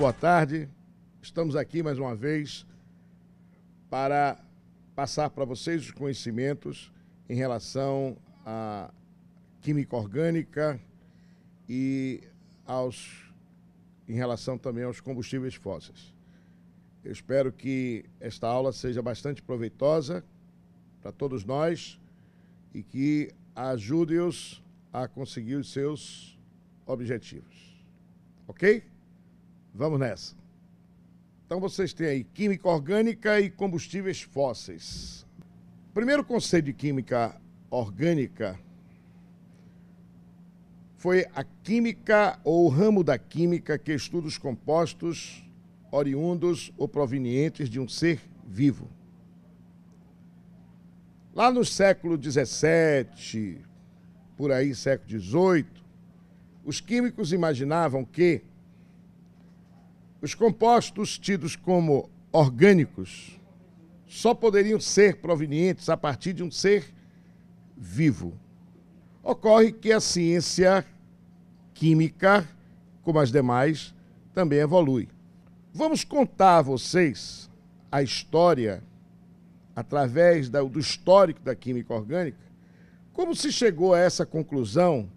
boa tarde. Estamos aqui mais uma vez para passar para vocês os conhecimentos em relação à química orgânica e em relação também aos combustíveis fósseis. Eu espero que esta aula seja bastante proveitosa para todos nós e que ajude-os a conseguir os seus objetivos. Ok? Vamos nessa. Então vocês têm aí química orgânica e combustíveis fósseis. O primeiro conceito de química orgânica foi a química ou o ramo da química que estuda os compostos oriundos ou provenientes de um ser vivo. Lá no século XVII, por aí, século XVIII, os químicos imaginavam que os compostos tidos como orgânicos só poderiam ser provenientes a partir de um ser vivo. Ocorre que a ciência química, como as demais, também evolui. Vamos contar a vocês a história, através do histórico da química orgânica, como se chegou a essa conclusão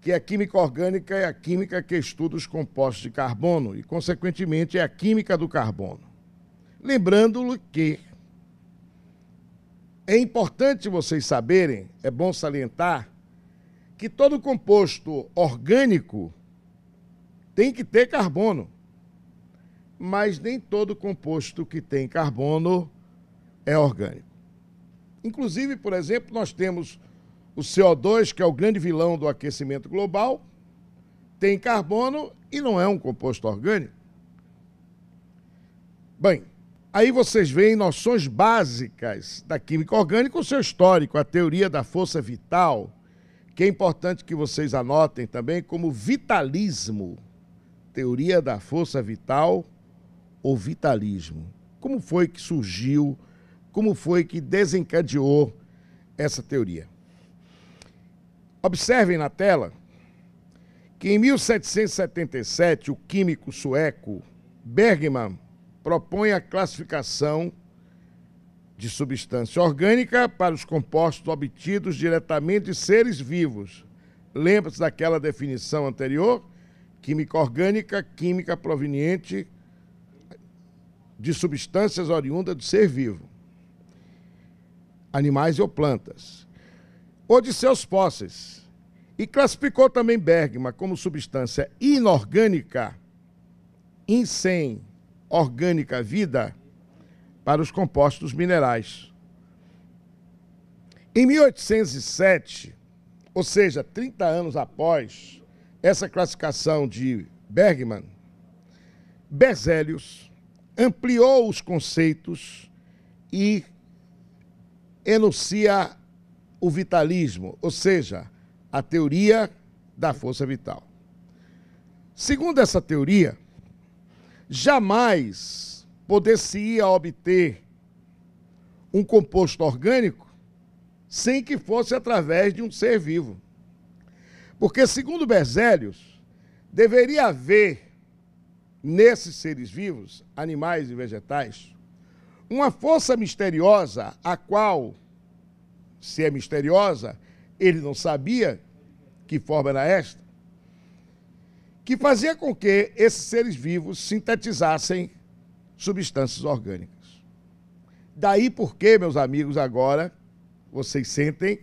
que a química orgânica é a química que estuda os compostos de carbono e, consequentemente, é a química do carbono. Lembrando-lhe que é importante vocês saberem, é bom salientar, que todo composto orgânico tem que ter carbono, mas nem todo composto que tem carbono é orgânico. Inclusive, por exemplo, nós temos o CO2, que é o grande vilão do aquecimento global, tem carbono e não é um composto orgânico. Bem, aí vocês veem noções básicas da química orgânica, o seu histórico, a teoria da força vital, que é importante que vocês anotem também como vitalismo, teoria da força vital ou vitalismo. Como foi que surgiu, como foi que desencadeou essa teoria? Observem na tela que em 1777 o químico sueco Bergman propõe a classificação de substância orgânica para os compostos obtidos diretamente de seres vivos. Lembra-se daquela definição anterior? Química orgânica, química proveniente de substâncias oriundas do ser vivo, animais ou plantas, ou de seus fósseis. E classificou também Bergman como substância inorgânica, insem, orgânica, vida, para os compostos minerais. Em 1807, ou seja, 30 anos após essa classificação de Bergman, Berzelius ampliou os conceitos e enuncia o vitalismo, ou seja, a teoria da força vital. Segundo essa teoria, jamais poder-se-ia obter um composto orgânico sem que fosse através de um ser vivo. Porque, segundo Berzelius, deveria haver nesses seres vivos, animais e vegetais, uma força misteriosa, a qual, se é misteriosa, ele não sabia que forma era esta, que fazia com que esses seres vivos sintetizassem substâncias orgânicas. Daí porque, meus amigos, agora vocês sentem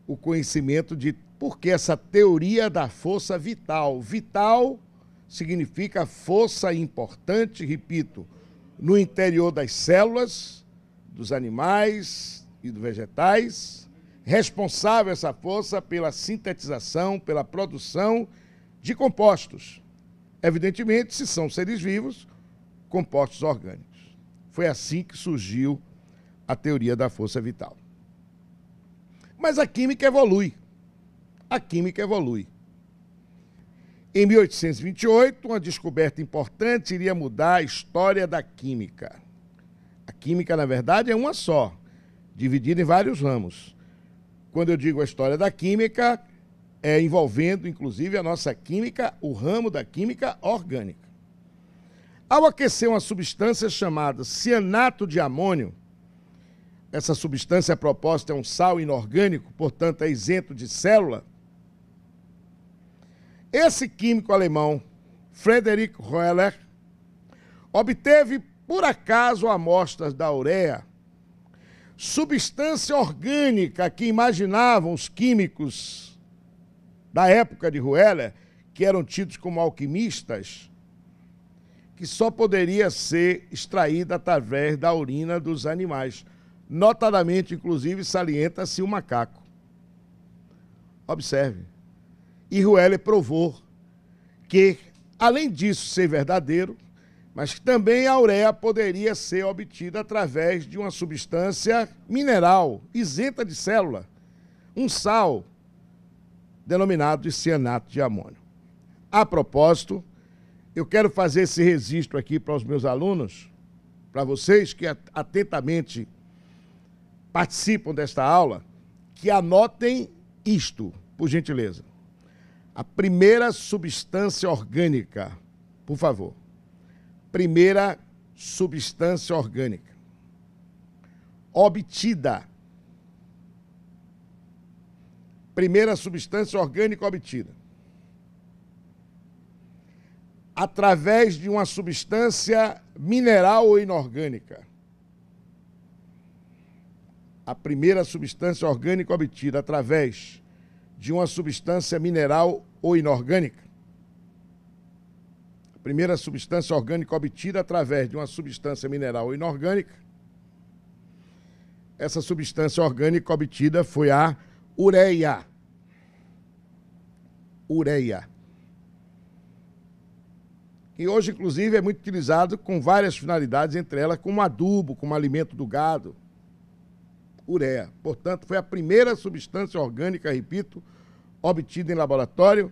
o conhecimento de por que essa teoria da força vital. Vital significa força importante, repito, no interior das células, dos animais e dos vegetais, responsável essa força pela sintetização, pela produção de compostos. Evidentemente, se são seres vivos, compostos orgânicos. Foi assim que surgiu a teoria da força vital. Mas a química evolui. A química evolui. Em 1828, uma descoberta importante iria mudar a história da química. A química, na verdade, é uma só, dividida em vários ramos. Quando eu digo a história da química, envolvendo, inclusive, a nossa química, o ramo da química orgânica. Ao aquecer uma substância chamada cianato de amônio, essa substância proposta é um sal inorgânico, portanto é isento de célula, esse químico alemão, Friedrich Wöhler, obteve, por acaso, amostras da ureia, substância orgânica que imaginavam os químicos da época de Wöhler, que eram tidos como alquimistas, que só poderia ser extraída através da urina dos animais. Notadamente, inclusive, salienta-se o macaco. Observe. E Wöhler provou que, além disso ser verdadeiro, mas que também a ureia poderia ser obtida através de uma substância mineral, isenta de célula, um sal denominado de cianato de amônio. A propósito, eu quero fazer esse registro aqui para os meus alunos, para vocês que atentamente participam desta aula, que anotem isto, por gentileza. A primeira substância orgânica, por favor. Primeira substância orgânica obtida. Primeira substância orgânica obtida através de uma substância mineral ou inorgânica. A primeira substância orgânica obtida através de uma substância mineral ou inorgânica. A primeira substância orgânica obtida através de uma substância mineral ou inorgânica. Essa substância orgânica obtida foi a ureia. Ureia. E hoje, inclusive, é muito utilizado com várias finalidades, entre elas como adubo, como alimento do gado. Ureia. Portanto, foi a primeira substância orgânica, repito, obtida em laboratório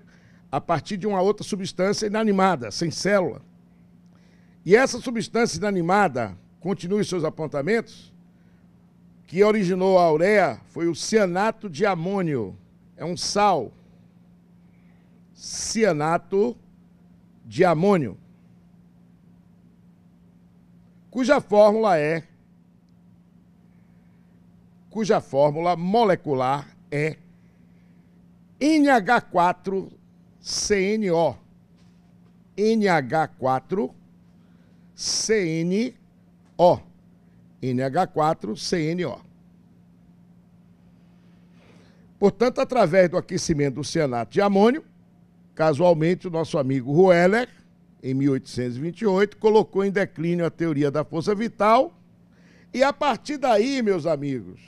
a partir de uma outra substância inanimada, sem célula. E essa substância inanimada, continue seus apontamentos, que originou a ureia foi o cianato de amônio. É um sal. Cianato de amônio, cuja fórmula molecular é NH4CNO. NH4CNO. NH4CNO. Portanto, através do aquecimento do cianato de amônio, casualmente, o nosso amigo Wöhler, em 1828, colocou em declínio a teoria da força vital e, a partir daí, meus amigos,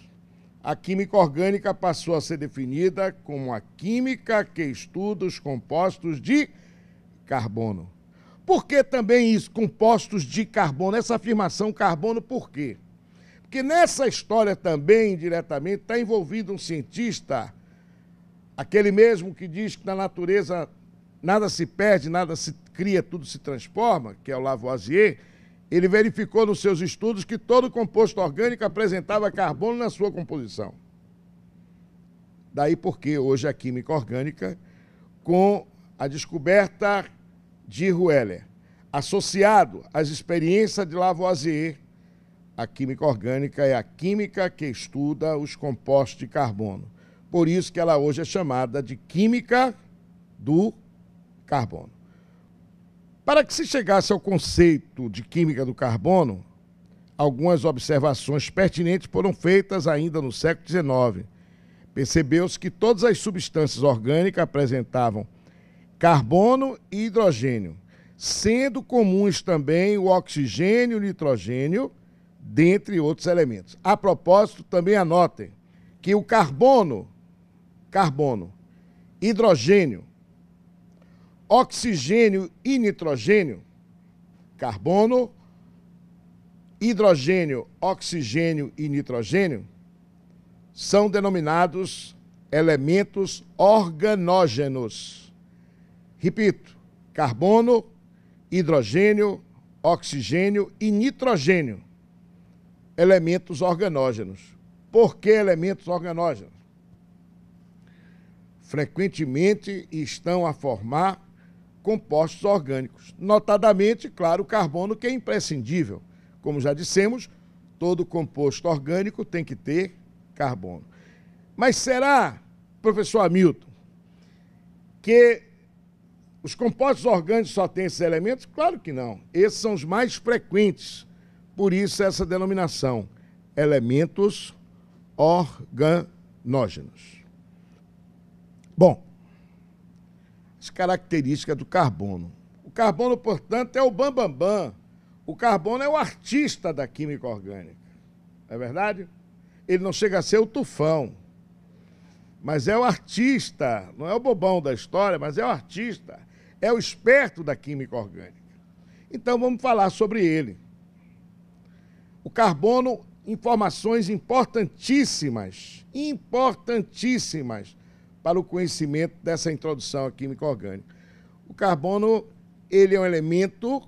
a química orgânica passou a ser definida como a química que estuda os compostos de carbono. Por que também isso, compostos de carbono? Essa afirmação carbono, por quê? Porque nessa história também, indiretamente, está envolvido um cientista, aquele mesmo que diz que na natureza nada se perde, nada se cria, tudo se transforma, que é o Lavoisier. Ele verificou nos seus estudos que todo composto orgânico apresentava carbono na sua composição. Daí porque hoje a química orgânica, com a descoberta de Wöhler, associado às experiências de Lavoisier, a química orgânica é a química que estuda os compostos de carbono. Por isso que ela hoje é chamada de química do carbono. Para que se chegasse ao conceito de química do carbono, algumas observações pertinentes foram feitas ainda no século XIX. Percebeu-se que todas as substâncias orgânicas apresentavam carbono e hidrogênio, sendo comuns também o oxigênio e o nitrogênio, dentre outros elementos. A propósito, também anotem que o carbono, hidrogênio, oxigênio e nitrogênio, carbono, hidrogênio, oxigênio e nitrogênio, são denominados elementos organógenos. Repito, carbono, hidrogênio, oxigênio e nitrogênio, elementos organógenos. Por que elementos organógenos? frequentemente estão a formar compostos orgânicos, notadamente, claro, o carbono, que é imprescindível. Como já dissemos, todo composto orgânico tem que ter carbono. Mas será, professor Hamilton, que os compostos orgânicos só têm esses elementos? Claro que não. Esses são os mais frequentes. Por isso essa denominação, elementos organógenos. Bom, as características do carbono. O carbono, portanto, é o bambambam. O carbono é o artista da química orgânica. Não é verdade? Ele não chega a ser o tufão, mas é o artista, não é o bobão da história, mas é o artista, é o esperto da química orgânica. Então vamos falar sobre ele. O carbono, informações importantíssimas para o conhecimento dessa introdução à química orgânica. O carbono, ele é um elemento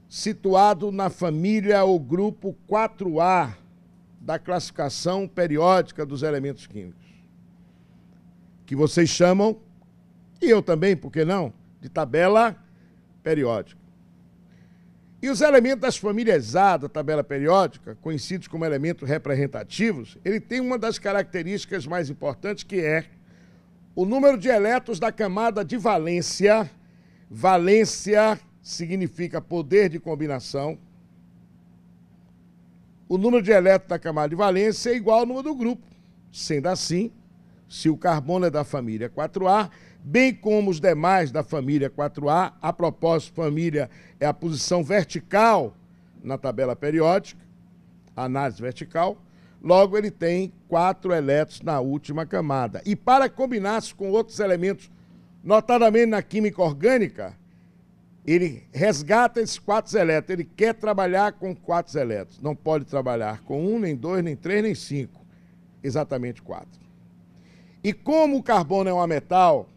situado na família ou grupo 4A da classificação periódica dos elementos químicos, que vocês chamam, e eu também, por que não, de tabela periódica. E os elementos das famílias A da tabela periódica, conhecidos como elementos representativos, ele tem uma das características mais importantes, que é o número de elétrons da camada de valência. Valência significa poder de combinação. O número de elétrons da camada de valência é igual ao número do grupo. Sendo assim, se o carbono é da família 4A, bem como os demais da família 4A, a propósito, família é a posição vertical na tabela periódica, análise vertical, logo ele tem 4 elétrons na última camada. E para combinar-se com outros elementos, notadamente na química orgânica, ele resgata esses 4 elétrons, ele quer trabalhar com 4 elétrons, não pode trabalhar com 1, nem 2, nem 3, nem 5, exatamente 4. E como o carbono é um ametal,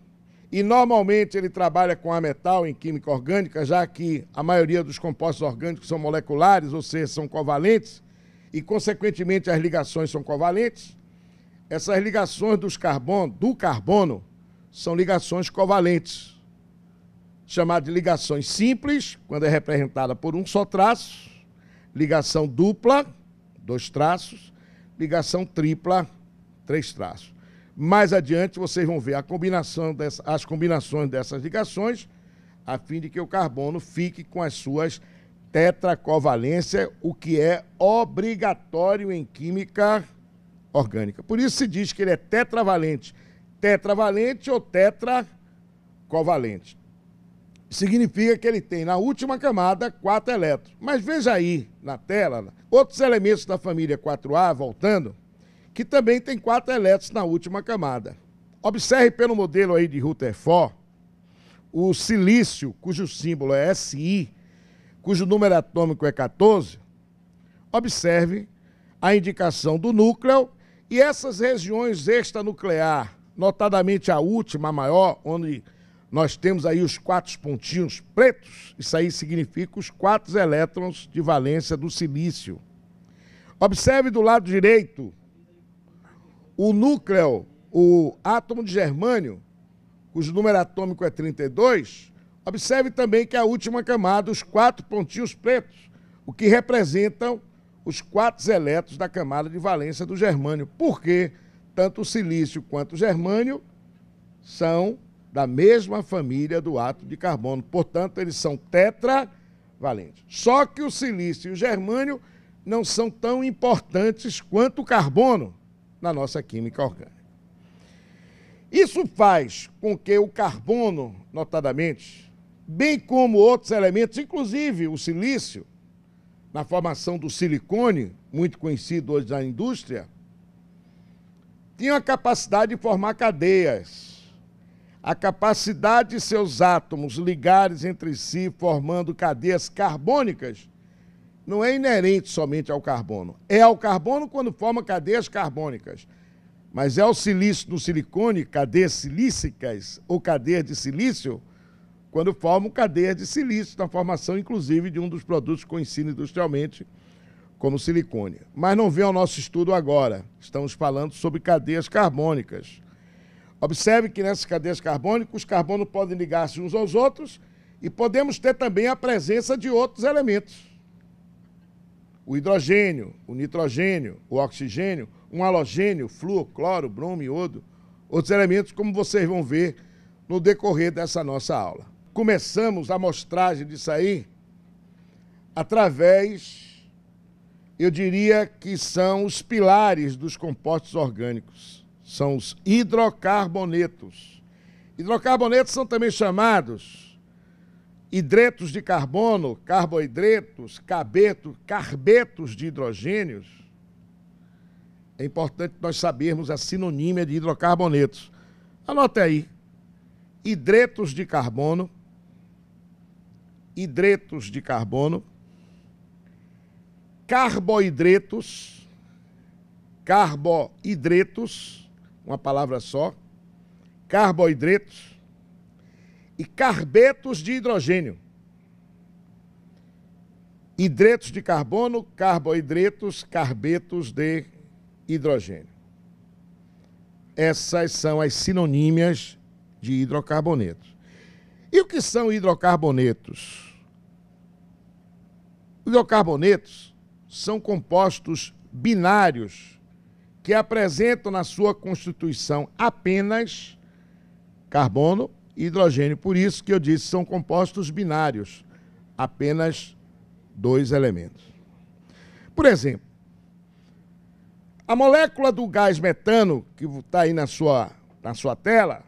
e normalmente ele trabalha com ametal em química orgânica, já que a maioria dos compostos orgânicos são moleculares, ou seja, são covalentes, e consequentemente as ligações são covalentes, essas ligações do carbono são ligações covalentes, chamadas de ligações simples, quando é representada por um só traço, ligação dupla, 2 traços, ligação tripla, 3 traços. Mais adiante vocês vão ver as combinações dessas ligações, a fim de que o carbono fique com as suas tetracovalências, o que é obrigatório em química orgânica. Por isso se diz que ele é tetravalente. Tetravalente ou tetracovalente. Significa que ele tem na última camada 4 elétrons. Mas veja aí na tela, outros elementos da família 4A, voltando, que também tem 4 elétrons na última camada. Observe pelo modelo aí de Rutherford, o silício, cujo símbolo é Si, cujo número atômico é 14, observe a indicação do núcleo e essas regiões extranuclear, notadamente a última, a maior, onde nós temos aí os 4 pontinhos pretos, isso aí significa os 4 elétrons de valência do silício. Observe do lado direito o núcleo, o átomo de germânio, cujo número atômico é 32, observe também que a última camada, os 4 pontinhos pretos, o que representam os 4 elétrons da camada de valência do germânio. Por quê? Tanto o silício quanto o germânio são da mesma família do átomo de carbono, portanto, eles são tetravalentes. Só que o silício e o germânio não são tão importantes quanto o carbono na nossa química orgânica. Isso faz com que o carbono, notadamente, bem como outros elementos, inclusive o silício, na formação do silicone, muito conhecido hoje na indústria, tinha a capacidade de formar cadeias. A capacidade de seus átomos ligarem entre si, formando cadeias carbônicas, não é inerente somente ao carbono. É ao carbono quando forma cadeias carbônicas, mas é ao silício no silicone, cadeias silícicas ou cadeias de silício, quando formam cadeias de silício, na formação, inclusive, de um dos produtos conhecidos industrialmente como silicone. Mas não vem ao nosso estudo agora. Estamos falando sobre cadeias carbônicas. Observe que nessas cadeias carbônicas, os carbonos podem ligar-se uns aos outros e podemos ter também a presença de outros elementos. O hidrogênio, o nitrogênio, o oxigênio, um halogênio, flúor, cloro, bromo, iodo, outros elementos, como vocês vão ver no decorrer dessa nossa aula. Começamos a amostragem disso aí através, eu diria que são os pilares dos compostos orgânicos, são os hidrocarbonetos. Hidrocarbonetos são também chamados hidretos de carbono, carboidratos, carbetos de hidrogênios. É importante nós sabermos a sinonímia de hidrocarbonetos. Anote aí, hidretos de carbono, carboidratos, uma palavra só, carboidratos e carbetos de hidrogênio. Hidretos de carbono, carboidratos, carbetos de hidrogênio. Essas são as sinonímias de hidrocarbonetos. E o que são hidrocarbonetos? Hidrocarbonetos são compostos binários que apresentam na sua constituição apenas carbono e hidrogênio. Por isso que eu disse, são compostos binários, apenas dois elementos. Por exemplo, a molécula do gás metano, que está aí na sua tela,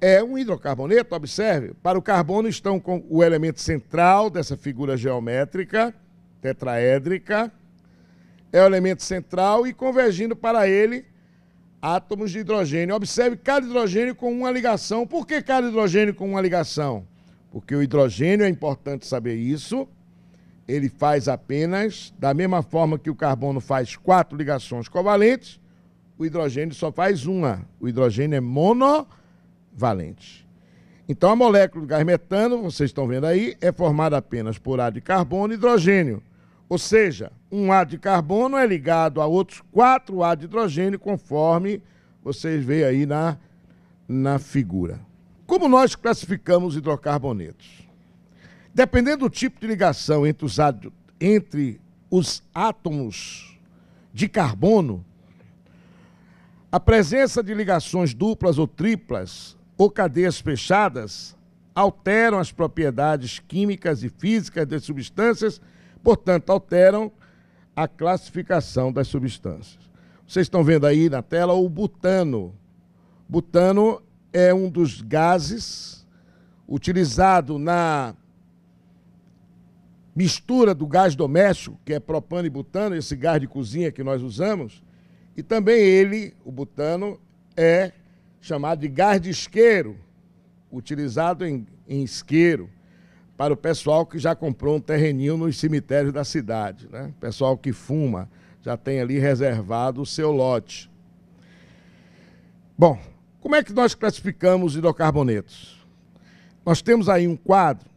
é um hidrocarboneto, observe. Para o carbono estão com o elemento central dessa figura geométrica, tetraédrica, é o elemento central e convergindo para ele átomos de hidrogênio. Observe cada hidrogênio com uma ligação. Por que cada hidrogênio com uma ligação? Porque o hidrogênio, é importante saber isso, ele faz apenas, da mesma forma que o carbono faz 4 ligações covalentes, o hidrogênio só faz uma. O hidrogênio é monovalente. Então a molécula do gás metano, vocês estão vendo aí, é formada apenas por A de carbono e hidrogênio. Ou seja, um A de carbono é ligado a outros 4 A de hidrogênio, conforme vocês veem aí na figura. Como nós classificamos hidrocarbonetos? Dependendo do tipo de ligação entre os átomos de carbono, a presença de ligações duplas ou triplas ou cadeias fechadas alteram as propriedades químicas e físicas das substâncias, portanto, alteram a classificação das substâncias. Vocês estão vendo aí na tela o butano. Butano é um dos gases utilizado na mistura do gás doméstico, que é propano e butano, esse gás de cozinha que nós usamos, e também ele, o butano, é chamado de gás de isqueiro, utilizado em isqueiro, para o pessoal que já comprou um terreninho nos cemitérios da cidade, né? Pessoal que fuma, já tem ali reservado o seu lote. Bom, como é que nós classificamos hidrocarbonetos? Nós temos aí um quadro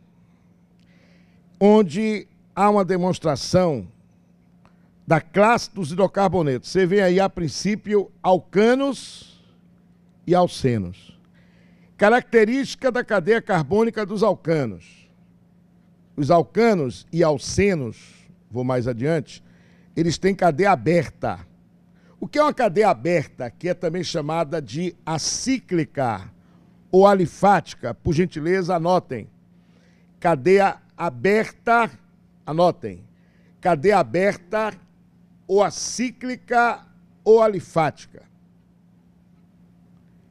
onde há uma demonstração da classe dos hidrocarbonetos. Você vê aí, a princípio, alcanos e alcenos. Característica da cadeia carbônica dos alcanos. Os alcanos e alcenos, vou mais adiante, eles têm cadeia aberta. O que é uma cadeia aberta, que é também chamada de acíclica ou alifática? Por gentileza, anotem. Cadeia aberta, anotem. Cadeia aberta ou acíclica ou alifática.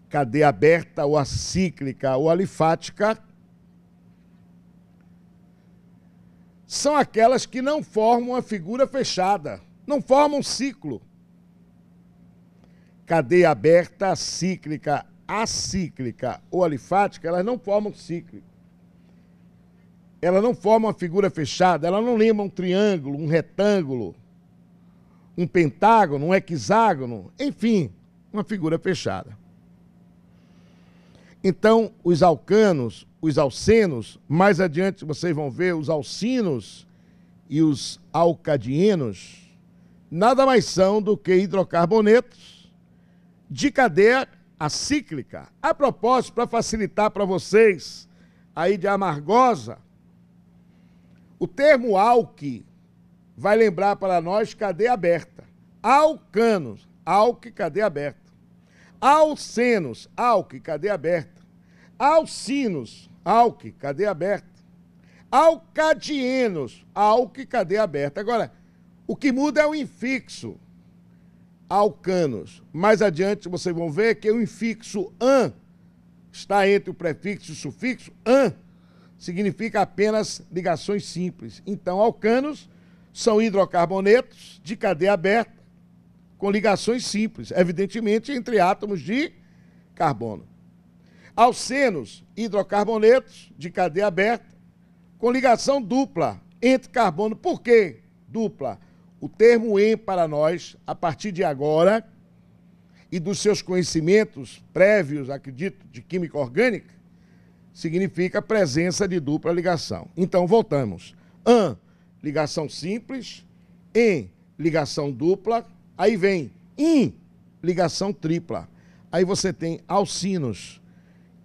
Cadeia aberta ou acíclica ou alifática são aquelas que não formam uma figura fechada, não formam um ciclo. Cadeia aberta, acíclica, ou alifática, elas não formam ciclo. Elas não formam uma figura fechada, elas não lembram um triângulo, um retângulo, um pentágono, um hexágono, enfim, uma figura fechada. Então, os alcanos, os alcenos, mais adiante vocês vão ver os alcinos e os alcadienos, nada mais são do que hidrocarbonetos de cadeia acíclica. A propósito, para facilitar para vocês aí de Amargosa, o termo alque vai lembrar para nós cadeia aberta. Alcanos, alque, cadeia aberta. Alcenos, alque, cadeia aberta. Alcinos, alque, cadeia aberta. Alcadienos, alque, cadeia aberta. Agora, o que muda é o infixo, alcanos. Mais adiante vocês vão ver que o infixo an está entre o prefixo e o sufixo. An significa apenas ligações simples. Então, alcanos são hidrocarbonetos de cadeia aberta com ligações simples, evidentemente entre átomos de carbono. Alcenos, hidrocarbonetos de cadeia aberta com ligação dupla entre carbono. Por quê dupla? O termo "em" para nós, a partir de agora, e dos seus conhecimentos prévios, acredito, de química orgânica, significa presença de dupla ligação. Então, voltamos. An, ligação simples. Em, ligação dupla. Aí vem in, ligação tripla. Aí você tem alcinos,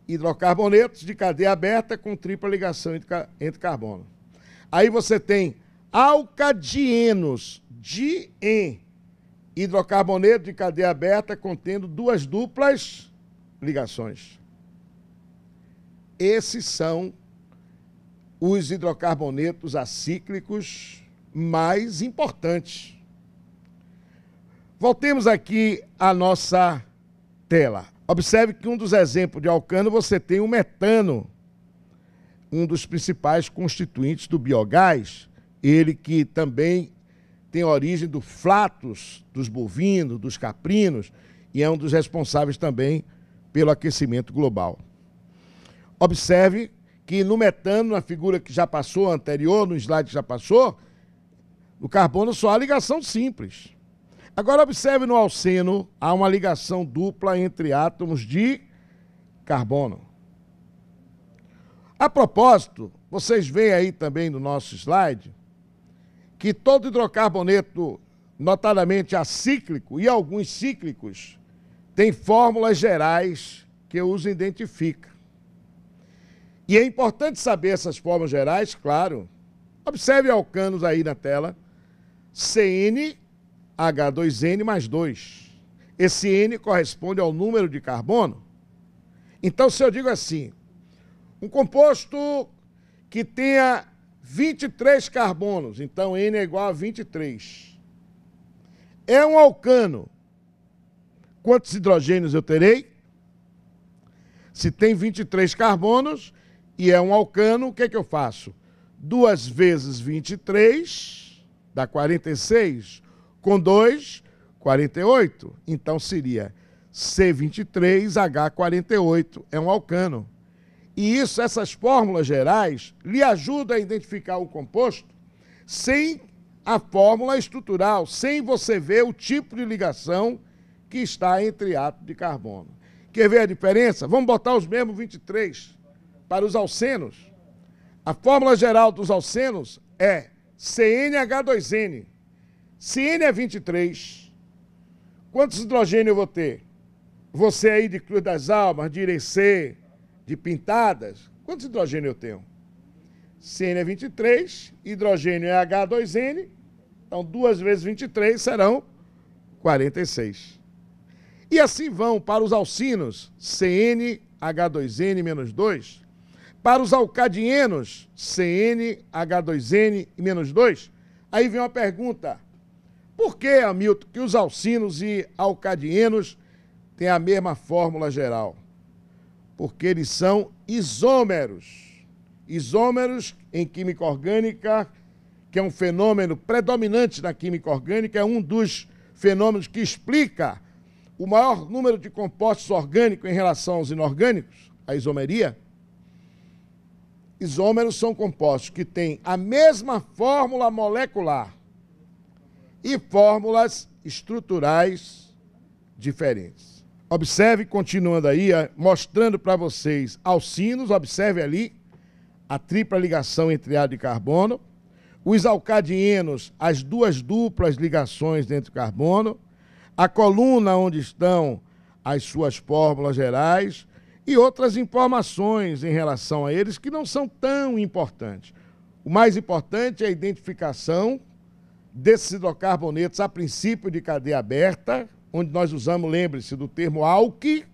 hidrocarbonetos de cadeia aberta com tripla ligação entre carbono. Aí você tem alcadienos de em, hidrocarboneto de cadeia aberta contendo duas duplas ligações. Esses são os hidrocarbonetos acíclicos mais importantes. Voltemos aqui à nossa tela. Observe que um dos exemplos de alcano você tem o metano, um dos principais constituintes do biogás, ele que também tem origem do flatus dos bovinos, dos caprinos, e é um dos responsáveis também pelo aquecimento global. Observe que no metano, na figura que já passou anterior, no slide que já passou, no carbono só há ligação simples. Agora observe no alceno, há uma ligação dupla entre átomos de carbono. A propósito, vocês veem aí também no nosso slide, que todo hidrocarboneto, notadamente acíclico e alguns cíclicos, tem fórmulas gerais que os identifica. E é importante saber essas fórmulas gerais, claro. Observe alcanos aí na tela. CnH2n mais 2. Esse N corresponde ao número de carbono. Então, se eu digo assim, um composto que tenha 23 carbonos, então N é igual a 23. É um alcano. Quantos hidrogênios eu terei? Se tem 23 carbonos e é um alcano, o que é que eu faço? 2 vezes 23 dá 46. Com 2, 48. Então seria C23H48. É um alcano. E isso, essas fórmulas gerais, lhe ajudam a identificar o composto sem a fórmula estrutural, sem você ver o tipo de ligação que está entre átomos de carbono. Quer ver a diferença? Vamos botar os mesmos 23 para os alcenos. A fórmula geral dos alcenos é CnH2n. Se N é 23, quantos hidrogênios eu vou ter? Você aí de Cruz das Almas, de Irecê, de Pintadas, quantos hidrogênios eu tenho? Se N é 23, hidrogênio é H2N, então 2 vezes 23 serão 46. E assim vão para os alcinos, CnH2n menos 2. Para os alcadienos, CnH2n menos 2. Aí vem uma pergunta. Por que, Hamilton, que os alcinos e alcadienos têm a mesma fórmula geral? Porque eles são isômeros. Isômeros em química orgânica, que é um fenômeno predominante na química orgânica, é um dos fenômenos que explica o maior número de compostos orgânicos em relação aos inorgânicos, a isomeria. Isômeros são compostos que têm a mesma fórmula molecular e fórmulas estruturais diferentes. Observe, continuando aí, mostrando para vocês alcinos, observe ali a tripla ligação entre átomo de carbono, os alcadienos, as duas duplas ligações dentro do carbono, a coluna onde estão as suas fórmulas gerais e outras informações em relação a eles que não são tão importantes. O mais importante é a identificação desses hidrocarbonetos a princípio de cadeia aberta, onde nós usamos, lembre-se, do termo alqui,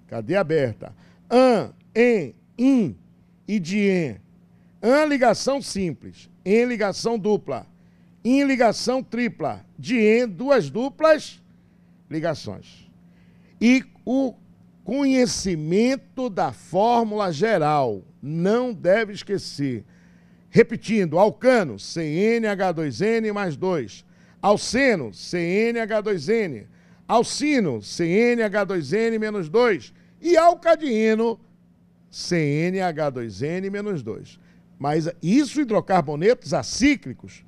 cadeia aberta, an, en, in e dien. An, ligação simples, en, ligação dupla, in, ligação tripla, dien, duas duplas ligações. E o conhecimento da fórmula geral, não deve esquecer. Repetindo, alcano, CnH2n mais 2. Alceno, CnH2n. Alcino, CnH2n menos 2. E alcadieno, CnH2n menos 2. Mas isso hidrocarbonetos acíclicos.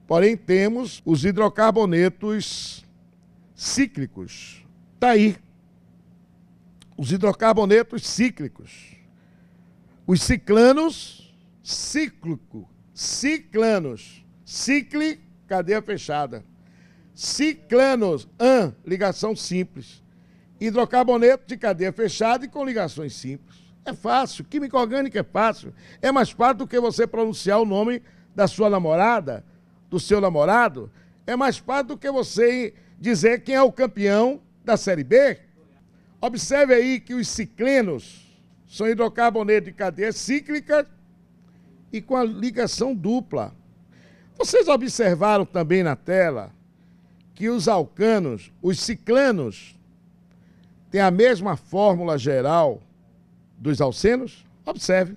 Porém, temos os hidrocarbonetos cíclicos. Está aí. Os hidrocarbonetos cíclicos. Os ciclanos, cíclico, ciclanos, cicle, cadeia fechada. Ciclanos, an, ligação simples. Hidrocarboneto de cadeia fechada e com ligações simples. É fácil, química orgânica é fácil. É mais fácil do que você pronunciar o nome da sua namorada, do seu namorado. É mais fácil do que você dizer quem é o campeão da Série B. Observe aí que os ciclenos são hidrocarbonetos de cadeia cíclica e com a ligação dupla. Vocês observaram também na tela que os alcanos, os ciclanos, têm a mesma fórmula geral dos alcenos? Observe.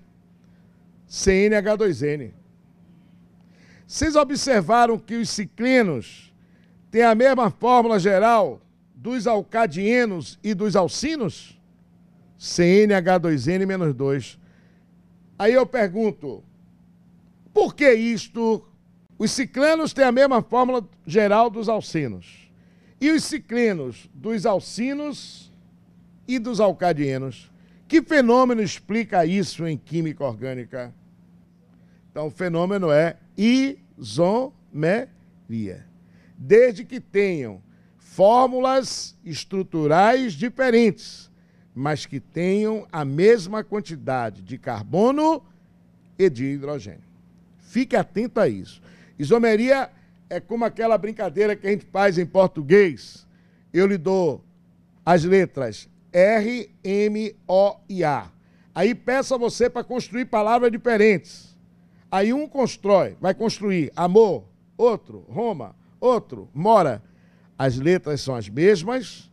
CnH2n. Vocês observaram que os ciclenos têm a mesma fórmula geral dos alcadienos e dos alcinos? CnH2n menos 2. Aí eu pergunto, por que isto? Os ciclanos têm a mesma fórmula geral dos alcenos. E os ciclenos dos alcinos e dos alcadienos? Que fenômeno explica isso em química orgânica? Então, o fenômeno é isomeria. Desde que tenham fórmulas estruturais diferentes, mas que tenham a mesma quantidade de carbono e de hidrogênio. Fique atento a isso. Isomeria é como aquela brincadeira que a gente faz em português. Eu lhe dou as letras R, M, O e A. Aí peço a você para construir palavras diferentes. Aí um constrói, vai construir amor, outro Roma, outro mora. As letras são as mesmas,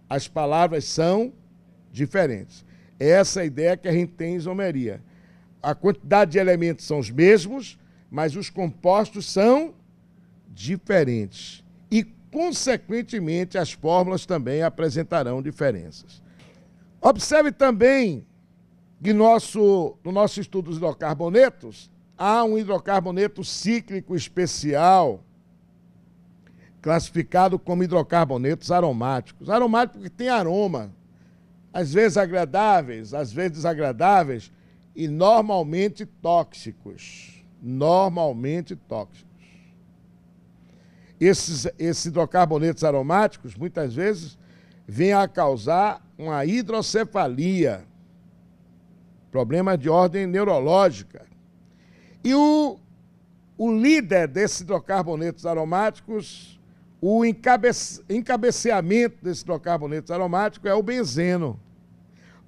as palavras são diferentes. Essa é a ideia que a gente tem em isomeria. A quantidade de elementos são os mesmos, mas os compostos são diferentes. E, consequentemente, as fórmulas também apresentarão diferenças. Observe também que no nosso estudo dos hidrocarbonetos, há um hidrocarboneto cíclico especial, classificado como hidrocarbonetos aromáticos. Aromáticos porque tem aroma, às vezes agradáveis, às vezes desagradáveis, e normalmente tóxicos. Normalmente tóxicos. Esses hidrocarbonetos aromáticos, muitas vezes, vêm a causar uma hidrocefalia, problema de ordem neurológica. E o líder desses hidrocarbonetos aromáticos, o encabeceamento desses hidrocarbonetos aromáticos é o benzeno.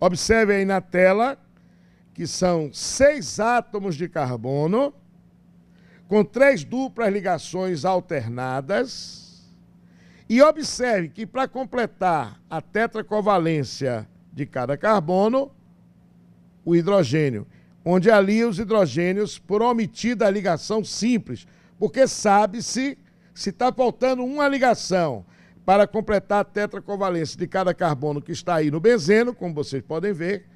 Observe aí na tela que são 6 átomos de carbono com 3 duplas ligações alternadas. E observe que para completar a tetracovalência de cada carbono, o hidrogênio, onde ali os hidrogênios, por omitida a ligação simples, porque sabe-se se está faltando uma ligação para completar a tetracovalência de cada carbono que está aí no benzeno, como vocês podem ver,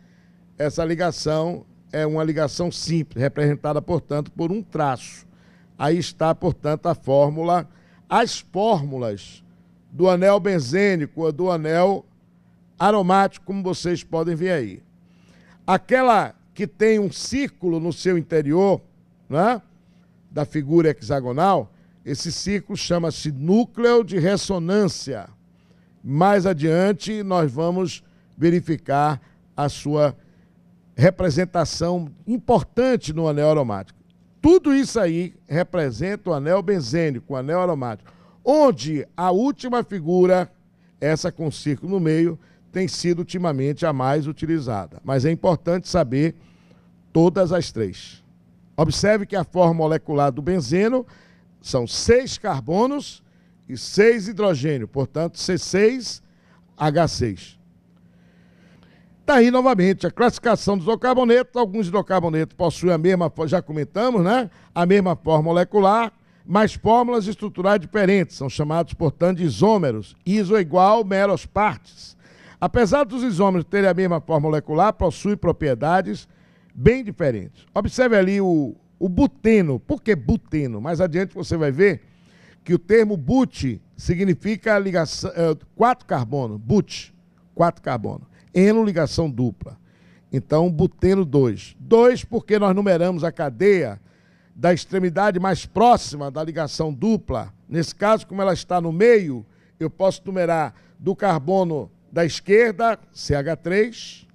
essa ligação é uma ligação simples, representada, portanto, por um traço. Aí está, portanto, a fórmula, as fórmulas do anel benzênico ou do anel aromático, como vocês podem ver aí. Aquela que tem um círculo no seu interior, né, da figura hexagonal, esse círculo chama-se núcleo de ressonância. mais adiante nós vamos verificar a sua representação importante no anel aromático. Tudo isso aí representa o anel benzênico, o anel aromático, onde a última figura, essa com círculo no meio, tem sido ultimamente a mais utilizada. Mas é importante saber todas as três. Observe que a forma molecular do benzeno são 6 carbonos e 6 hidrogênio, portanto, C6H6. Está aí novamente a classificação dos hidrocarbonetos. Alguns hidrocarbonetos possuem a mesma, já comentamos, né? A mesma forma molecular, mas fórmulas estruturais diferentes. São chamados, portanto, de isômeros. Iso é igual, meros partes. Apesar dos isômeros terem a mesma forma molecular, possuem propriedades bem diferentes. Observe ali o buteno. Por que buteno? Mais adiante você vai ver que o termo but significa ligação, 4 carbono, but, 4 carbono. Eno, ligação dupla. Então, buteno 2. 2 porque nós numeramos a cadeia da extremidade mais próxima da ligação dupla. Nesse caso, como ela está no meio, eu posso numerar do carbono da esquerda, CH3,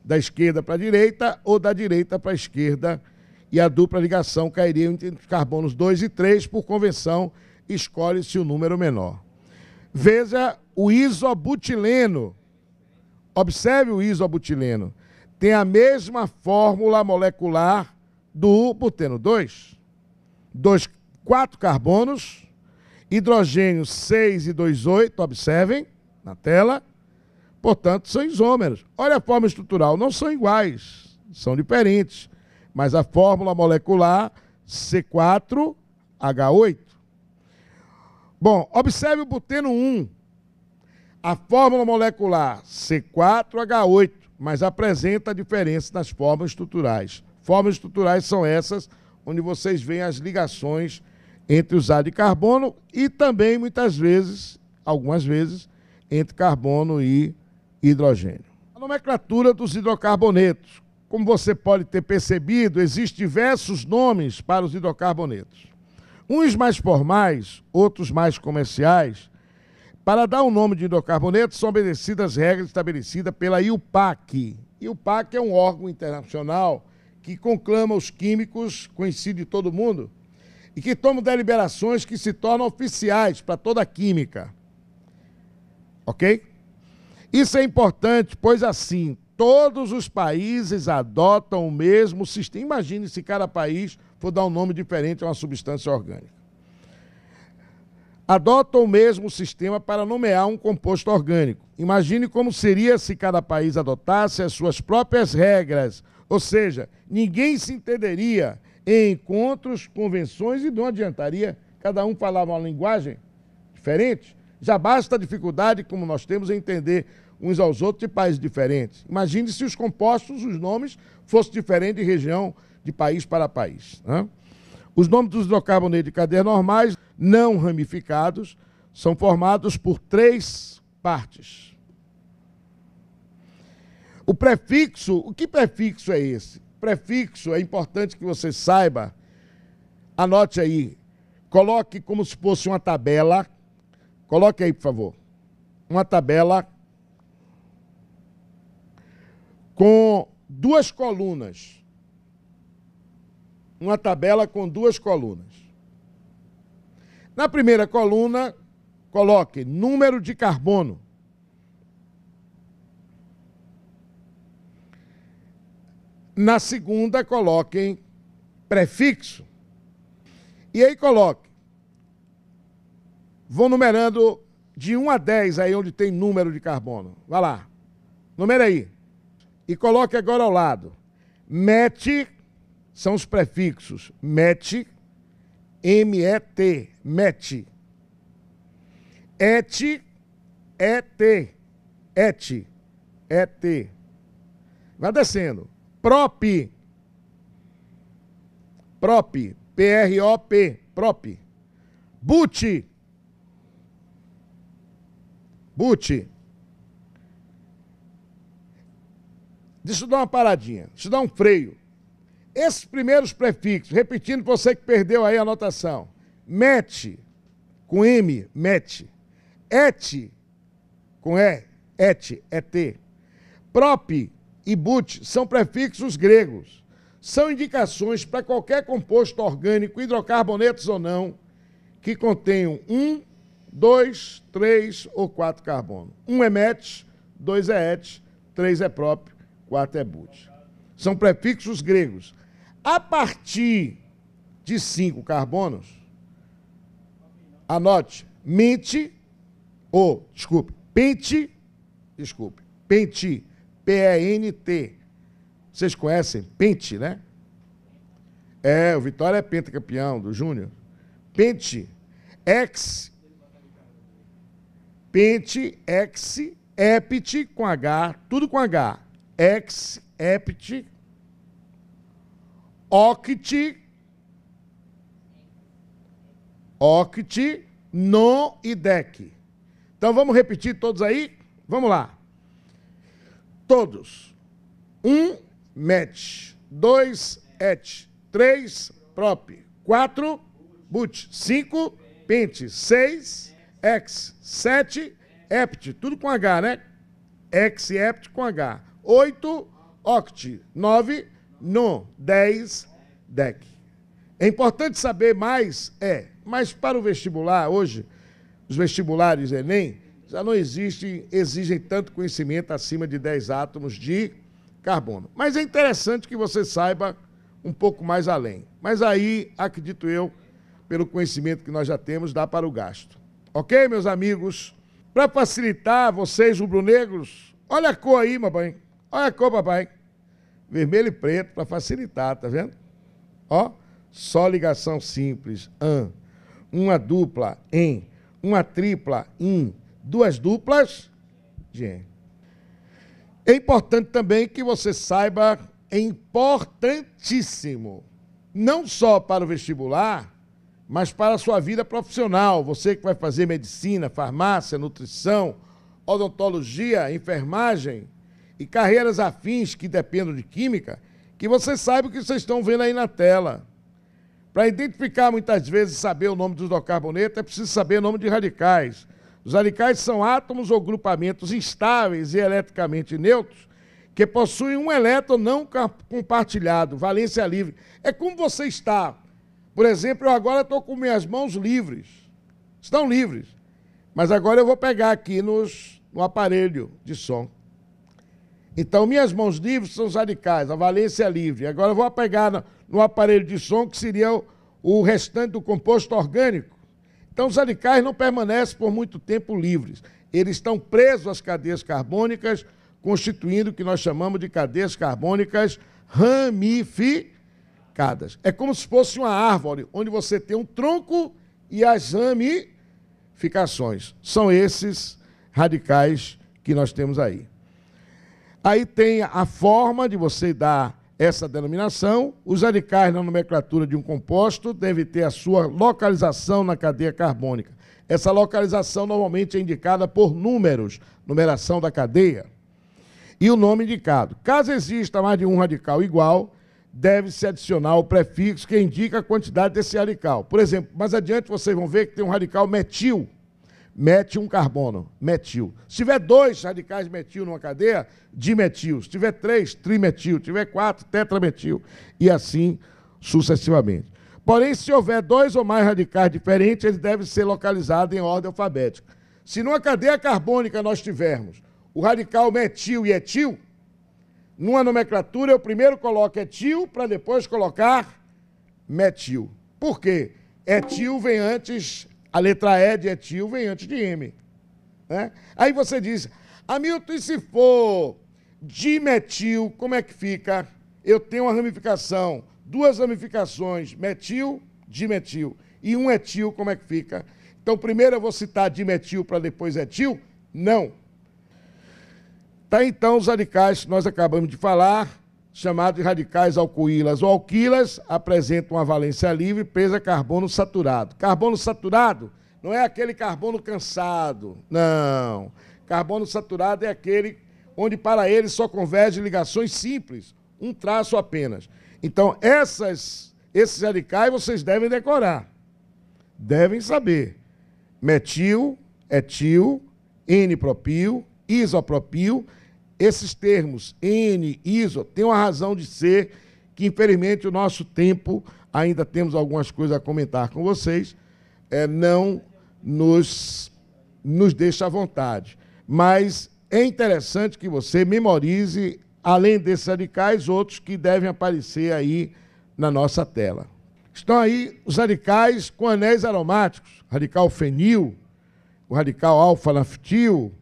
da esquerda para a direita ou da direita para a esquerda, e a dupla ligação cairia entre os carbonos 2 e 3, por convenção, escolhe-se o número menor. Veja o isobutileno. Observe o isobutileno. Tem a mesma fórmula molecular do buteno 2. 4 carbonos, hidrogênio 6 e 2, 8, observem na tela. Portanto, são isômeros. Olha a forma estrutural, não são iguais, são diferentes. Mas a fórmula molecular C4H8. Bom, observe o buteno 1. A fórmula molecular C4H8, mas apresenta diferença nas formas estruturais. Formas estruturais são essas, onde vocês veem as ligações entre os átomos de carbono e também, muitas vezes, algumas vezes, entre carbono e hidrogênio. A nomenclatura dos hidrocarbonetos. Como você pode ter percebido, existem diversos nomes para os hidrocarbonetos. Uns mais formais, outros mais comerciais. Para dar o nome de hidrocarboneto, são obedecidas regras estabelecidas pela IUPAC. IUPAC é um órgão internacional que conclama os químicos, conhecido de todo mundo, e que toma deliberações que se tornam oficiais para toda a química. Ok? Isso é importante, pois assim, todos os países adotam o mesmo sistema. Imagine se cada país for dar um nome diferente a uma substância orgânica. Adotam o mesmo sistema para nomear um composto orgânico. Imagine como seria se cada país adotasse as suas próprias regras, ou seja, ninguém se entenderia em encontros, convenções e não adiantaria cada um falar uma linguagem diferente. Já basta a dificuldade, como nós temos, em entender uns aos outros de países diferentes. Imagine se os compostos, os nomes, fossem diferentes de região, de país para país, né? Os nomes dos hidrocarbonetos de cadeia normais, não ramificados, são formados por 3 partes. O prefixo, o que prefixo é esse? Prefixo é importante que você saiba, anote aí, coloque como se fosse uma tabela, coloque aí, por favor, uma tabela com 2 colunas. Uma tabela com 2 colunas. Na primeira coluna, coloque número de carbono. Na segunda, coloquem prefixo. E aí coloque. Vou numerando de 1 a 10 aí onde tem número de carbono. Vai lá. Numera aí. E coloque agora ao lado. MET são os prefixos. MET, M-E-T, MET. ET, ET, ET, ET. Vai descendo. PROP, PROP, P-R-O-P, PROP. BUT, BUT. Deixa eu dar uma paradinha, deixa eu dar um freio. Esses primeiros prefixos, repetindo para você que perdeu aí a anotação. MET, com M, MET. ET, com E, et. Prop e but são prefixos gregos. São indicações para qualquer composto orgânico, hidrocarbonetos ou não, que contenham 1, 2, 3 ou 4 carbono. 1 é met, 2 é et, 3 é prop, 4 é but. São prefixos gregos. A partir de 5 carbonos, anote, pente, P-E-N-T. Vocês conhecem Pente, né? O Vitória é pentacampeão do Júnior. Pente, ept com H, tudo com H. Ept, oct, non e dec. Então vamos repetir todos aí? Vamos lá. Todos. 1, met. 2, et. 3, prop. 4, but. 5, pente. 6, ex. 7, ept. Tudo com H, né? Ex e ept com H. 8, oct. 9, non. 10, dec. É importante saber mais? Mas para o vestibular, hoje, os vestibulares Enem, já não exigem tanto conhecimento acima de 10 átomos de carbono. Mas é interessante que você saiba um pouco mais além. Mas aí, acredito eu, pelo conhecimento que nós já temos, dá para o gasto. Ok, meus amigos? Para facilitar vocês, rubro-negros, olha a cor aí, mamãe. Olha a cor, papai. Vermelho e preto, para facilitar, tá vendo? Ó, só ligação simples, an. Uma dupla, em. Uma tripla, in. Duas duplas, gen. É importante também que você saiba, é importantíssimo, não só para o vestibular, mas para a sua vida profissional. Você que vai fazer medicina, farmácia, nutrição, odontologia, enfermagem e carreiras afins que dependam de química, que você saiba o que vocês estão vendo aí na tela. Para identificar, muitas vezes, saber o nome dos hidrocarbonetos, é preciso saber o nome de radicais. Os radicais são átomos ou grupamentos instáveis e eletricamente neutros que possuem um elétron não compartilhado, valência livre. É como você está. Por exemplo, eu agora estou com minhas mãos livres. Estão livres. Mas agora eu vou pegar aqui no aparelho de som. Então, minhas mãos livres são os radicais, a valência livre. Agora eu vou pegar no aparelho de som, que seria o restante do composto orgânico. Então, os radicais não permanecem por muito tempo livres. Eles estão presos às cadeias carbônicas, constituindo o que nós chamamos de cadeias carbônicas ramificadas. É como se fosse uma árvore, onde você tem um tronco e as ramificações. São esses radicais que nós temos aí. Aí tem a forma de você dar essa denominação. Os radicais na nomenclatura de um composto devem ter a sua localização na cadeia carbônica. Essa localização normalmente é indicada por números, numeração da cadeia, e o nome indicado. Caso exista mais de um radical igual, deve-se adicionar o prefixo que indica a quantidade desse radical. Por exemplo, mais adiante vocês vão ver que tem um radical metil. Mete um carbono, metil. Se tiver 2 radicais metil numa cadeia, dimetil. Se tiver 3, trimetil. Se tiver 4, tetrametil. E assim sucessivamente. Porém, se houver 2 ou mais radicais diferentes, eles devem ser localizados em ordem alfabética. Se numa cadeia carbônica nós tivermos o radical metil e etil, numa nomenclatura eu primeiro coloco etil para depois colocar metil. Por quê? Etil vem antes... A letra E de etil vem antes de M. Né? Aí você diz, Hamilton, e se for dimetil, como é que fica? Eu tenho uma ramificação, 2 ramificações, metil, dimetil. E um etil, como é que fica? Então, primeiro eu vou citar dimetil para depois etil? Não. Tá, então, os radicais que nós acabamos de falar, chamados de radicais alcoílas ou alquilas, apresentam uma valência livre presa a carbono saturado. Carbono saturado não é aquele carbono cansado, não. Carbono saturado é aquele onde para ele só convergem ligações simples, um traço apenas. Então, esses radicais vocês devem decorar, devem saber. Metil, etil, N-propil, isopropil. Esses termos, N, iso, têm uma razão de ser que, infelizmente, o nosso tempo, ainda temos algumas coisas a comentar com vocês, não nos deixa à vontade. Mas é interessante que você memorize, além desses radicais, outros que devem aparecer aí na nossa tela. Estão aí os radicais com anéis aromáticos, radical fenil, o radical alfa-naftil,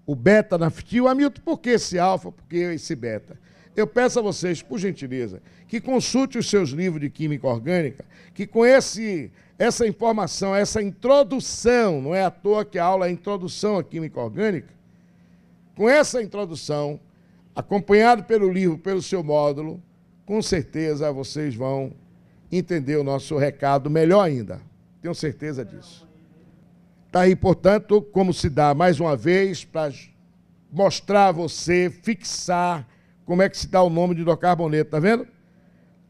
o beta-naftil. Hamilton, por que esse alfa, por que esse beta? Eu peço a vocês, por gentileza, que consulte os seus livros de química orgânica, que com essa informação, essa introdução, não é à toa que a aula é introdução à química orgânica, com essa introdução, acompanhado pelo livro, pelo seu módulo, com certeza vocês vão entender o nosso recado melhor ainda. Tenho certeza disso. Está aí, portanto, como se dá, mais uma vez, para mostrar a você, fixar como é que se dá o nome de hidrocarboneto, está vendo?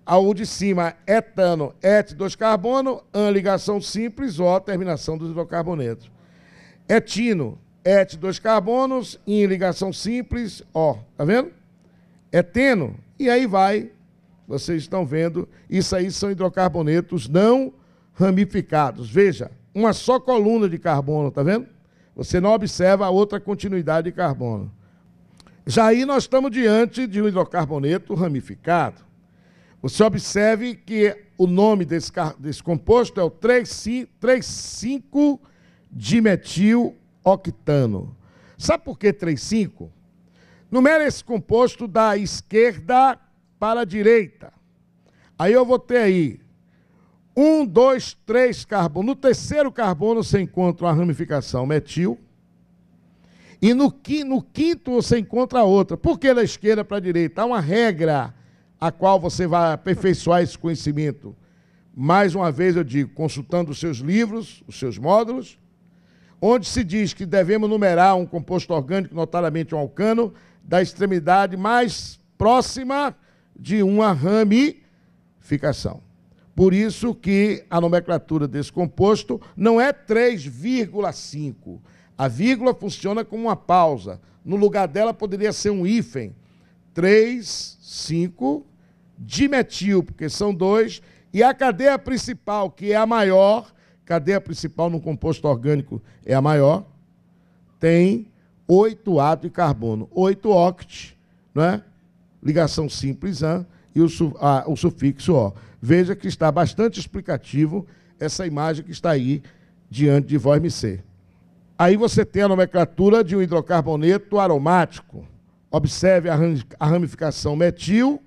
O de cima, etano, et, 2 carbono, an, ligação simples, O, terminação dos hidrocarbonetos. Etino, et, 2 carbonos, in, ligação simples, O, está vendo? Eteno, e aí vai, vocês estão vendo, isso aí são hidrocarbonetos não ramificados. Veja, uma só coluna de carbono, está vendo? Você não observa a outra continuidade de carbono. Já aí nós estamos diante de um hidrocarboneto ramificado. Você observe que o nome desse composto é o 3,5-dimetiloctano. Sabe por que 3,5? Numera esse composto da esquerda para a direita. Aí eu vou ter aí 1, 2, 3 carbono. No terceiro carbono você encontra uma ramificação metil. E no quinto você encontra outra. Por que da esquerda para a direita? Há uma regra a qual você vai aperfeiçoar esse conhecimento. Mais uma vez eu digo, consultando os seus livros, os seus módulos, onde se diz que devemos numerar um composto orgânico, notadamente um alcano, da extremidade mais próxima de uma ramificação. Por isso que a nomenclatura desse composto não é 3,5. A vírgula funciona como uma pausa. No lugar dela poderia ser um hífen. 3,5 dimetil, porque são 2. E a cadeia principal, que é a maior, cadeia principal no composto orgânico é a maior, tem 8 átomos de carbono. 8 oct, não é? Ligação simples, e o sufixo O. Veja que está bastante explicativo essa imagem que está aí diante de vós, MC. Aí você tem a nomenclatura de um hidrocarboneto aromático. Observe a ramificação metil,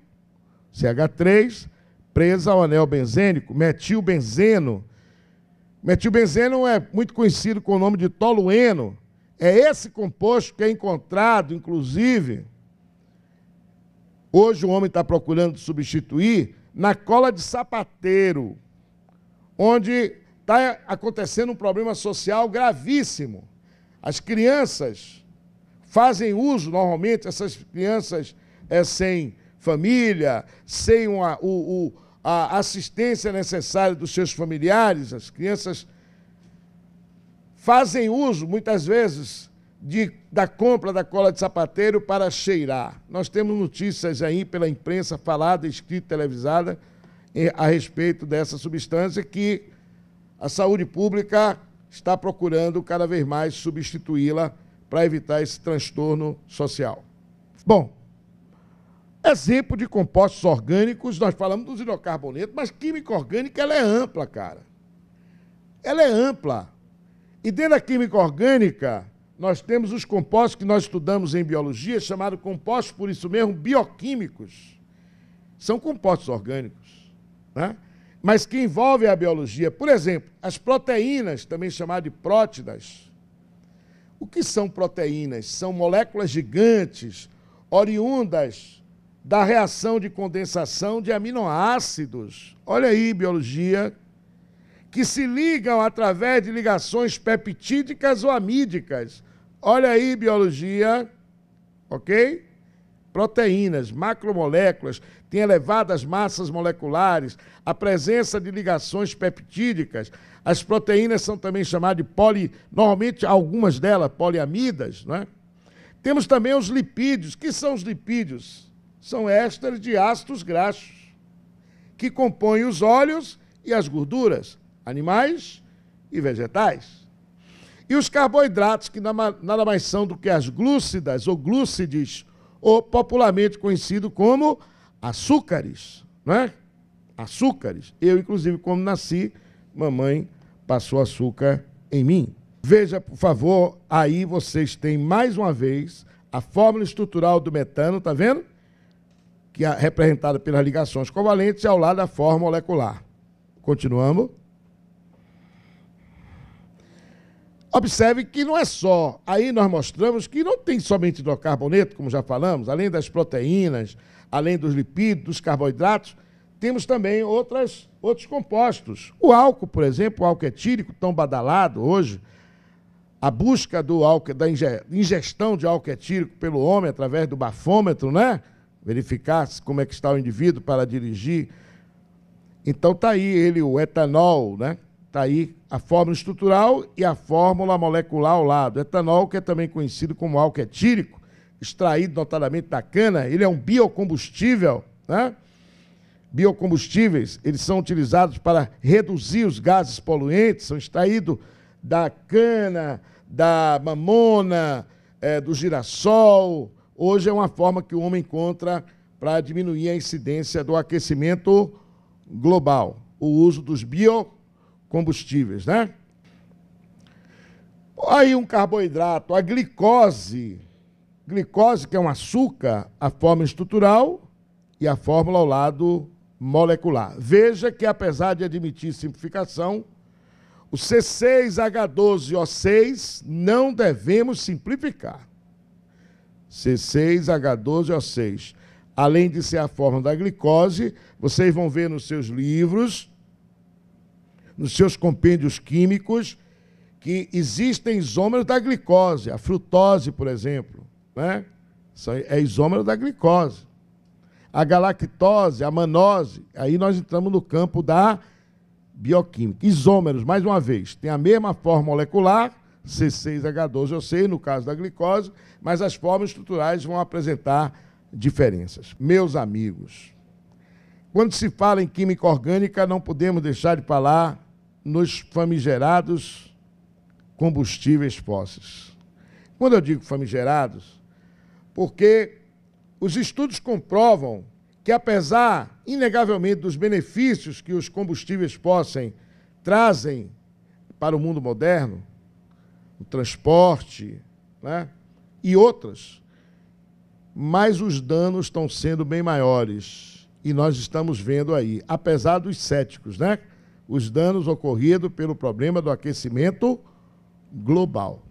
CH3, presa ao anel benzênico, metilbenzeno. Metilbenzeno é muito conhecido com o nome de tolueno. É esse composto que é encontrado, inclusive, hoje o homem está procurando substituir na cola de sapateiro, onde está acontecendo um problema social gravíssimo. As crianças fazem uso, normalmente, essas crianças sem família, sem a assistência necessária dos seus familiares, as crianças fazem uso, muitas vezes, da compra da cola de sapateiro para cheirar. Nós temos notícias aí pela imprensa falada, escrita, televisada, a respeito dessa substância que a saúde pública está procurando cada vez mais substituí-la para evitar esse transtorno social. Bom, exemplo de compostos orgânicos, nós falamos dos hidrocarbonetos, mas química orgânica ela é ampla, cara. Ela é ampla. E dentro da química orgânica, nós temos os compostos que nós estudamos em biologia, chamados compostos, por isso mesmo, bioquímicos. São compostos orgânicos, né? Mas que envolvem a biologia. Por exemplo, as proteínas, também chamadas de prótidas. O que são proteínas? São moléculas gigantes, oriundas da reação de condensação de aminoácidos. Olha aí, biologia, que se ligam através de ligações peptídicas ou amídicas. Olha aí, biologia, ok? proteínas, macromoléculas, têm elevadas massas moleculares, a presença de ligações peptídicas. As proteínas são também chamadas de normalmente algumas delas, poliamidas, não é? Temos também os lipídios. O que são os lipídios? São ésteres de ácidos graxos, que compõem os óleos e as gorduras, animais e vegetais. E os carboidratos, que nada mais são do que as glúcidas ou glúcides, ou popularmente conhecido como açúcares, não é? Açúcares. Eu, inclusive, quando nasci, mamãe passou açúcar em mim. Veja, por favor, aí vocês têm mais uma vez a fórmula estrutural do metano, está vendo? Que é representada pelas ligações covalentes e ao lado da fórmula molecular. Continuamos. Observe que não é só, aí nós mostramos que não tem somente hidrocarboneto, como já falamos, além das proteínas, além dos lipídios, dos carboidratos, temos também outros compostos. O álcool, por exemplo, o álcool etílico, tão badalado hoje, a busca do álcool, da ingestão de álcool etílico pelo homem através do bafômetro, né? Verificar como é que está o indivíduo para dirigir. Então está aí ele, o etanol, né? Está aí a fórmula estrutural e a fórmula molecular ao lado. Etanol, que é também conhecido como álcool etílico, extraído notadamente da cana, ele é um biocombustível, né? Biocombustíveis, eles são utilizados para reduzir os gases poluentes, são extraídos da cana, da mamona, do girassol. Hoje é uma forma que o homem encontra para diminuir a incidência do aquecimento global, o uso dos biocombustíveis, né? Aí um carboidrato, a glicose, que é um açúcar, a fórmula estrutural e a fórmula ao lado molecular. Veja que, apesar de admitir simplificação, o C6H12O6 não devemos simplificar. C6H12O6. Além de ser a fórmula da glicose, vocês vão ver nos seus livros, nos seus compêndios químicos, que existem isômeros da glicose. A frutose, por exemplo, né? É isômero da glicose. A galactose, a manose, aí nós entramos no campo da bioquímica. Isômeros, mais uma vez, tem a mesma fórmula molecular, C6H12O6, no caso da glicose, mas as fórmulas estruturais vão apresentar diferenças. Meus amigos, quando se fala em química orgânica, não podemos deixar de falar nos famigerados combustíveis fósseis. Quando eu digo famigerados, porque os estudos comprovam que, apesar, inegavelmente, dos benefícios que os combustíveis fósseis trazem para o mundo moderno, o transporte, né, e outras, mas os danos estão sendo bem maiores. E nós estamos vendo aí, apesar dos céticos, né, os danos ocorridos pelo problema do aquecimento global,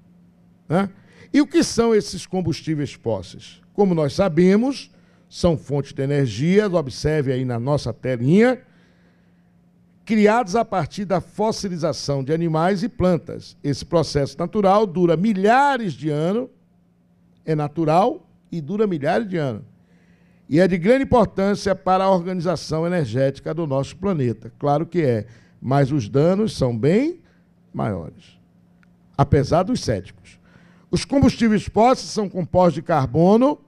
né? E o que são esses combustíveis fósseis? Como nós sabemos, são fontes de energia, observe aí na nossa telinha, criados a partir da fossilização de animais e plantas. Esse processo natural dura milhares de anos, é natural e dura milhares de anos. E é de grande importância para a organização energética do nosso planeta. Claro que é, mas os danos são bem maiores, apesar dos céticos. Os combustíveis fósseis são compostos de carbono,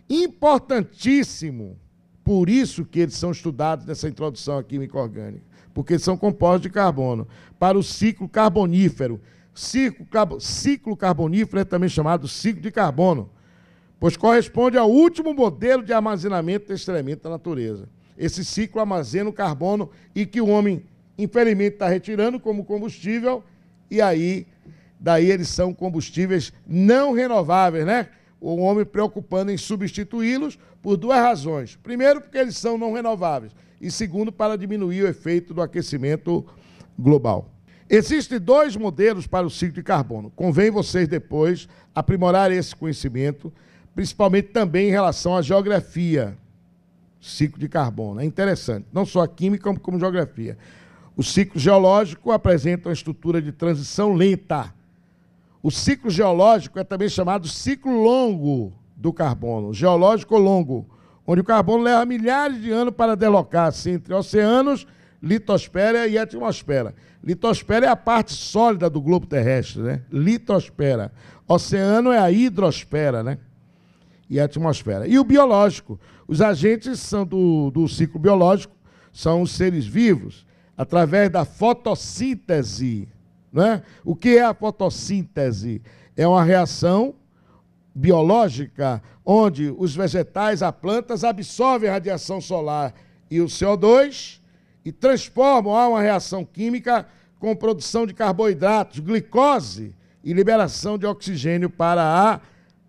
importantíssimo, por isso que eles são estudados nessa introdução à química orgânica, porque são compostos de carbono, para o ciclo carbonífero. Ciclo carbonífero é também chamado ciclo de carbono, pois corresponde ao último modelo de armazenamento desse elemento da natureza. Esse ciclo armazena o carbono e que o homem, infelizmente, está retirando como combustível, e aí, daí eles são combustíveis não renováveis, né? O homem preocupando em substituí-los por duas razões. Primeiro, porque eles são não renováveis. E segundo, para diminuir o efeito do aquecimento global. Existem dois modelos para o ciclo de carbono. Convém vocês depois aprimorar esse conhecimento, principalmente também em relação à geografia. Ciclo de carbono. É interessante. Não só a química, como geografia. O ciclo geológico apresenta uma estrutura de transição lenta. O ciclo geológico é também chamado ciclo longo do carbono, geológico longo, onde o carbono leva milhares de anos para deslocar-se entre oceanos, litosfera e atmosfera. Litosfera é a parte sólida do globo terrestre, né? Litosfera. Oceano é a hidrosfera, né? E a atmosfera. E o biológico. Os agentes são do ciclo biológico, são os seres vivos, através da fotossíntese. Né? O que é a fotossíntese? É uma reação biológica onde os vegetais, as plantas, absorvem a radiação solar e o CO2 e transformam a uma reação química com produção de carboidratos, glicose e liberação de oxigênio para a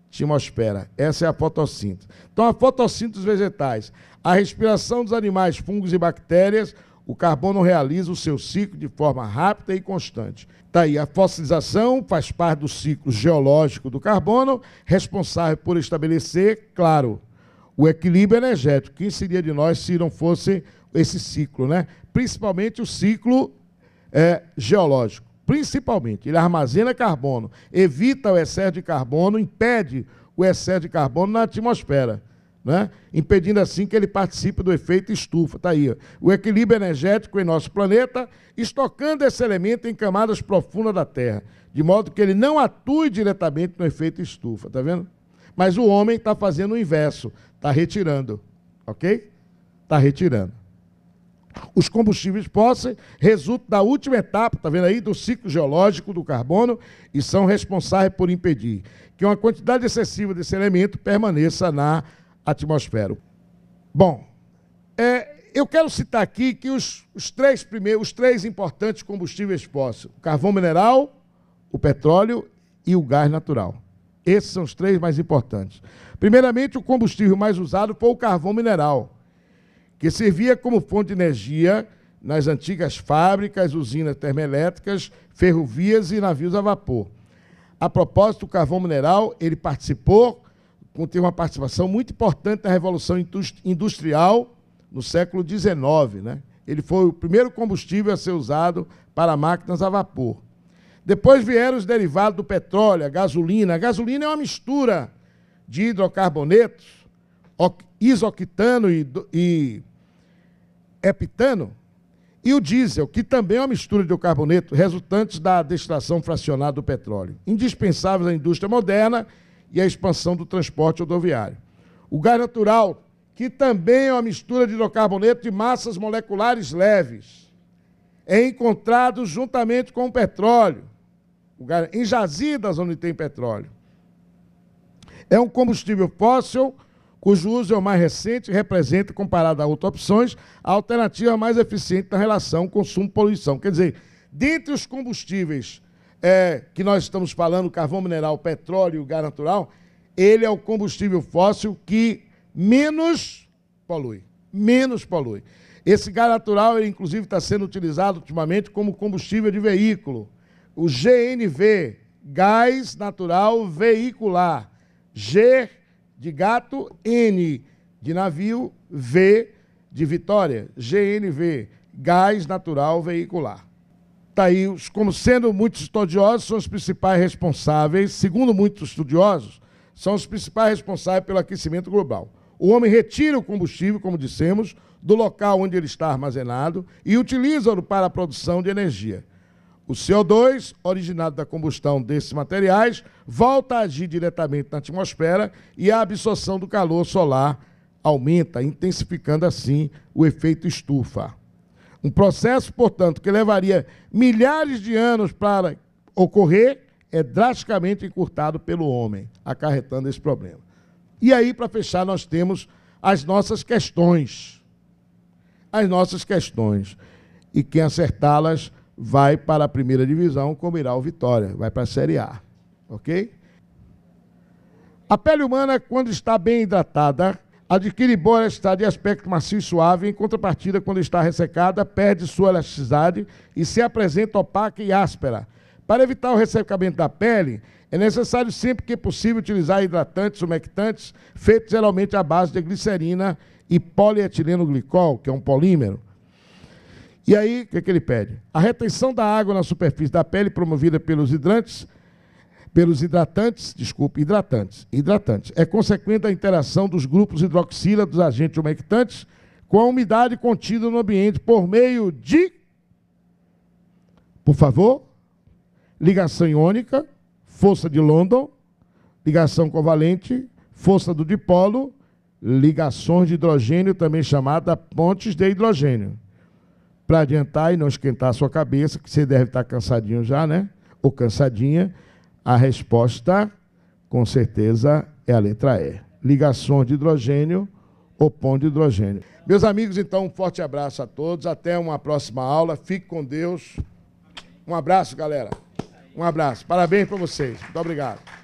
atmosfera. Essa é a fotossíntese. Então, a fotossíntese dos vegetais, a respiração dos animais, fungos e bactérias, o carbono realiza o seu ciclo de forma rápida e constante. Está aí, a fossilização faz parte do ciclo geológico do carbono, responsável por estabelecer, claro, o equilíbrio energético. Quem seria de nós se não fosse esse ciclo, né? Principalmente o ciclo geológico. Principalmente, ele armazena carbono, evita o excesso de carbono, impede o excesso de carbono na atmosfera, né? Impedindo assim que ele participe do efeito estufa. Está aí, ó. O equilíbrio energético em nosso planeta, estocando esse elemento em camadas profundas da Terra, de modo que ele não atue diretamente no efeito estufa, está vendo? Mas o homem está fazendo o inverso, está retirando, ok? Está retirando. Os combustíveis fósseis resultam da última etapa, está vendo aí, do ciclo geológico do carbono e são responsáveis por impedir que uma quantidade excessiva desse elemento permaneça na atmosfera. Bom, eu quero citar aqui que os três importantes combustíveis fósseis, o carvão mineral, o petróleo e o gás natural. Esses são os três mais importantes. Primeiramente, o combustível mais usado foi o carvão mineral, que servia como fonte de energia nas antigas fábricas, usinas termoelétricas, ferrovias e navios a vapor. A propósito, o carvão mineral, ele teve uma participação muito importante na Revolução Industrial no século XIX, né? Ele foi o primeiro combustível a ser usado para máquinas a vapor. Depois vieram os derivados do petróleo, a gasolina. A gasolina é uma mistura de hidrocarbonetos, isoctano e heptano, e o diesel, que também é uma mistura de carboneto, resultantes da destilação fracionada do petróleo, indispensáveis à indústria moderna e à expansão do transporte rodoviário. O gás natural, que também é uma mistura de hidrocarboneto de massas moleculares leves, é encontrado juntamente com o petróleo, em jazidas onde tem petróleo. É um combustível fóssil cujo uso é o mais recente e representa, comparado a outras opções, a alternativa mais eficiente na relação consumo-poluição. Quer dizer, dentre os combustíveis que nós estamos falando, carvão mineral, petróleo e o gás natural, ele é o combustível fóssil que menos polui. Menos polui. Esse gás natural, ele, inclusive, está sendo utilizado ultimamente como combustível de veículo. O GNV, gás natural veicular. G de gato, N de navio, V de Vitória, GNV, gás natural veicular. Está aí, como sendo muitos estudiosos, são os principais responsáveis, segundo muitos estudiosos, são os principais responsáveis pelo aquecimento global. O homem retira o combustível, como dissemos, do local onde ele está armazenado e utiliza-o para a produção de energia. O CO2, originado da combustão desses materiais, volta a agir diretamente na atmosfera e a absorção do calor solar aumenta, intensificando assim o efeito estufa. Um processo, portanto, que levaria milhares de anos para ocorrer, é drasticamente encurtado pelo homem, acarretando esse problema. E aí, para fechar, nós temos as nossas questões. As nossas questões. E quem acertá-las vai para a primeira divisão, como irá o Vitória, vai para a Série A, ok? A pele humana, quando está bem hidratada, adquire boa elasticidade e aspecto macio e suave, em contrapartida, quando está ressecada, perde sua elasticidade e se apresenta opaca e áspera. Para evitar o ressecamento da pele, é necessário sempre que possível utilizar hidratantes umectantes, feitos geralmente à base de glicerina e polietileno glicol, que é um polímero. E aí, o que ele pede? A retenção da água na superfície da pele, promovida pelos hidrantes, pelos hidratantes, hidratantes. É consequente da interação dos grupos hidroxila dos agentes umectantes com a umidade contida no ambiente por meio de, por favor, ligação iônica, força de London, ligação covalente, força do dipolo, ligações de hidrogênio, também chamada pontes de hidrogênio. Para adiantar e não esquentar a sua cabeça, que você deve estar cansadinho já, né? Ou cansadinha, a resposta, com certeza, é a letra E. Ligações de hidrogênio ou ponte de hidrogênio. Meus amigos, então, um forte abraço a todos. Até uma próxima aula. Fique com Deus. Um abraço, galera. Um abraço. Parabéns para vocês. Muito obrigado.